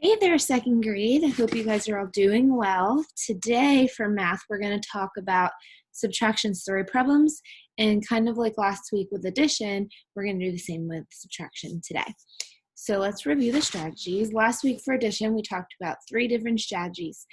Hey there, second grade. I hope you guys are all doing well. Today for math, we're going to talk about subtraction story problems, and kind of like last week with addition, we're going to do the same with subtraction today. So let's review the strategies. Last week for addition, we talked about 3 different strategies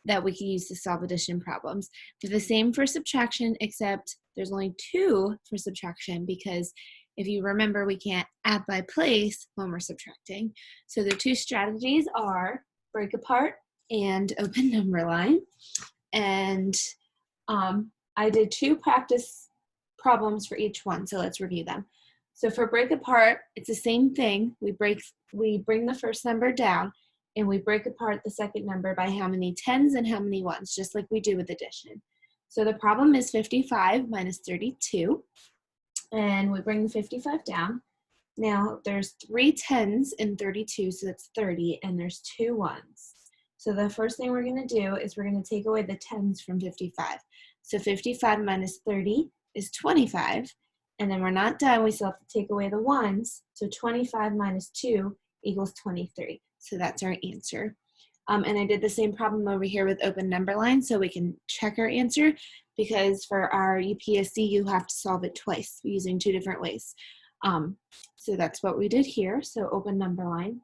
that we can use to solve addition problems. They're the same for subtraction, except there's only 2 for subtraction because if you remember, we can't add by place when we're subtracting. So the 2 strategies are break apart and open number line. And I did 2 practice problems for each one, so let's review them. So for break apart, it's the same thing. We bring the first number down, and we break apart the second number by how many tens and how many ones, just like we do with addition. So the problem is 55 minus 32. And we bring the 55 down. Now there's 3 tens in 32, so that's 30, and there's 2 ones. So the first thing we're going to do is we're going to take away the tens from 55. So 55 minus 30 is 25, and then we're not done. We still have to take away the ones. So 25 minus 2 equals 23. So that's our answer. And I did the same problem over here with open number line, so we can check our answer, because for our UPSC, you have to solve it twice using 2 different ways. So that's what we did here. So open number line.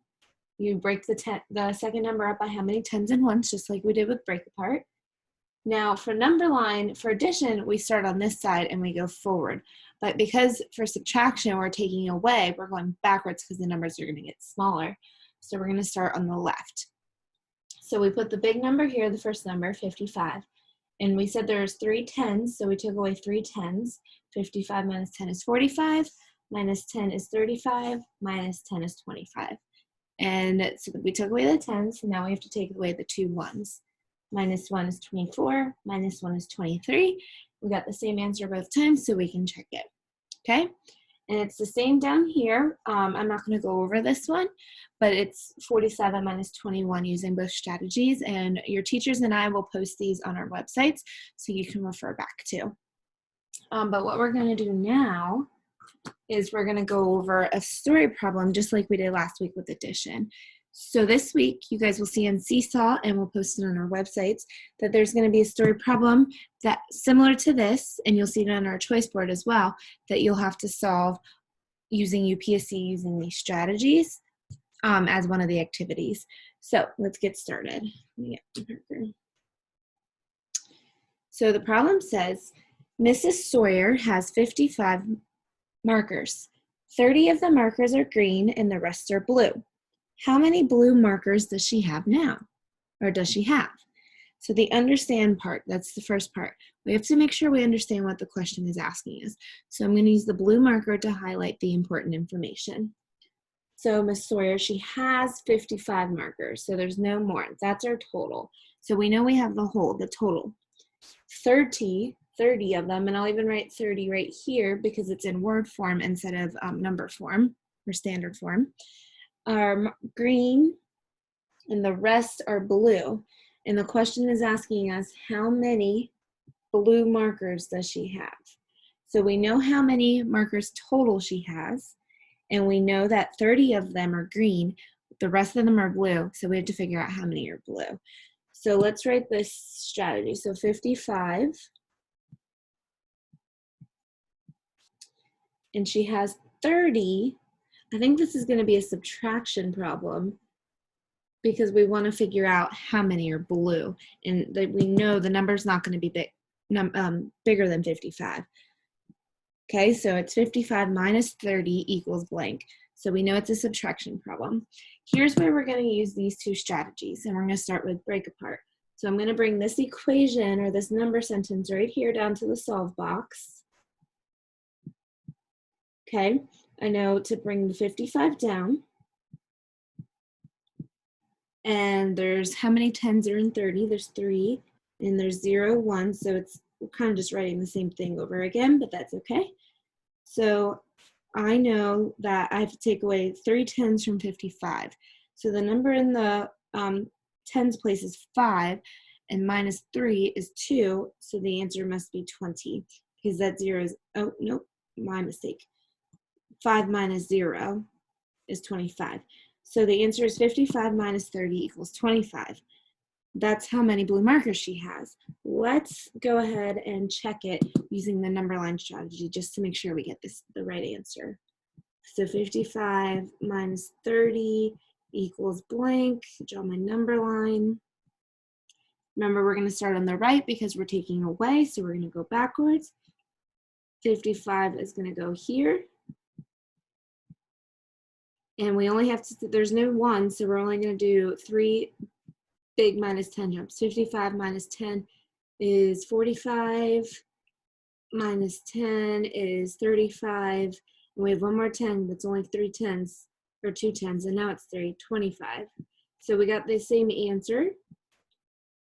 You break the second number up by how many tens and ones, just like we did with break apart. Now for number line, for addition, we start on this side and we go forward. But because for subtraction, we're taking away, we're going backwards because the numbers are going to get smaller. So we're going to start on the left. So we put the big number here, the first number, 55. And we said there's 3 tens, so we took away 3 tens. 55 minus 10 is 45, minus 10 is 35, minus 10 is 25. And so we took away the tens, so now we have to take away the 2 ones. Minus 1 is 24, minus 1 is 23. We got the same answer both times, so we can check it. Okay? And it's the same down here. I'm not going to go over this one, but it's 47 minus 21 using both strategies. And your teachers and I will post these on our websites so you can refer back to. But what we're going to do now is we're going to go over a story problem just like we did last week with addition. So this week, you guys will see on Seesaw, and we'll post it on our websites, that there's going to be a story problem that's similar to this, and you'll see it on our choice board as well, that you'll have to solve using UPSC using these strategies as one of the activities. So let's get started. So the problem says, Mrs. Sawyer has 55 markers. 30 of the markers are green and the rest are blue. How many blue markers does she have now? Or does she have? So the understand part, that's the first part. We have to make sure we understand what the question is asking us. So I'm going to use the blue marker to highlight the important information. So Miss Sawyer, she has 55 markers, so there's no more. That's our total. So we know we have the whole, the total. 30 of them, and I'll even write 30 right here because it's in word form instead of number form or standard form, are green, and the rest are blue. And the question is asking us, how many blue markers does she have? So we know how many markers total she has, and we know that 30 of them are green, the rest of them are blue, so we have to figure out how many are blue. So let's write this strategy. So 55, and she has 30. I think this is going to be a subtraction problem because we want to figure out how many are blue, and we know the number's not going to be bigger than 55. Okay, so it's 55 minus 30 equals blank. So we know it's a subtraction problem. Here's where we're going to use these 2 strategies, and we're going to start with break apart. So I'm going to bring this equation or this number sentence right here down to the solve box. Okay, I know to bring the 55 down. And there's how many tens are in 30? There's 3, and there's 0, 1, so we're kind of just writing the same thing over again, but that's okay. So I know that I have to take away 3 tens from 55. So the number in the tens place is 5, and minus 3 is 2, so the answer must be 20, because that 0 is, oh, nope, my mistake. 5 minus 0 is 25. So the answer is 55 minus 30 equals 25. That's how many blue markers she has. Let's go ahead and check it using the number line strategy just to make sure we get the right answer. So 55 minus 30 equals blank. Draw my number line. Remember, we're going to start on the right because we're taking away, so we're going to go backwards. 55 is going to go here. And we only have to, there's no 1, so we're only going to do 3 big minus 10 jumps. 55 minus 10 is 45. Minus 10 is 35. And we have one more 10, that's only 3 10s, or 2 10s, and now it's 25. So we got the same answer.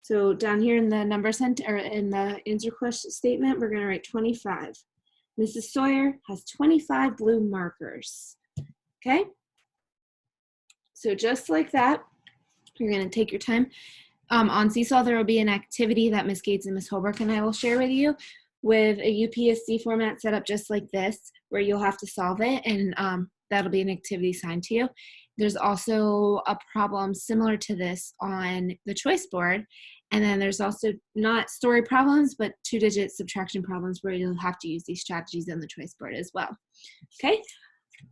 So down here in the number or in the answer question statement, we're going to write 25. Mrs. Sawyer has 25 blue markers. Okay? So just like that, you're going to take your time. On Seesaw, there will be an activity that Ms. Gates and Ms. Holbrook and I will share with you with a UPSC format set up just like this, where you'll have to solve it, and that'll be an activity assigned to you. There's also a problem similar to this on the choice board, and then there's also not story problems, but 2-digit subtraction problems where you'll have to use these strategies in the choice board as well. Okay?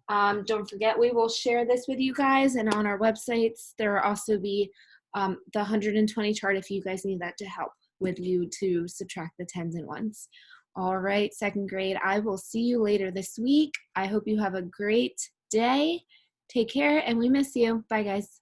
Don't forget, we will share this with you guys, and on our websites, there will also be the 120 chart if you guys need that to help with you to subtract the 10s and 1s. All right, second grade, I will see you later this week. I hope you have a great day. Take care, and we miss you. Bye, guys.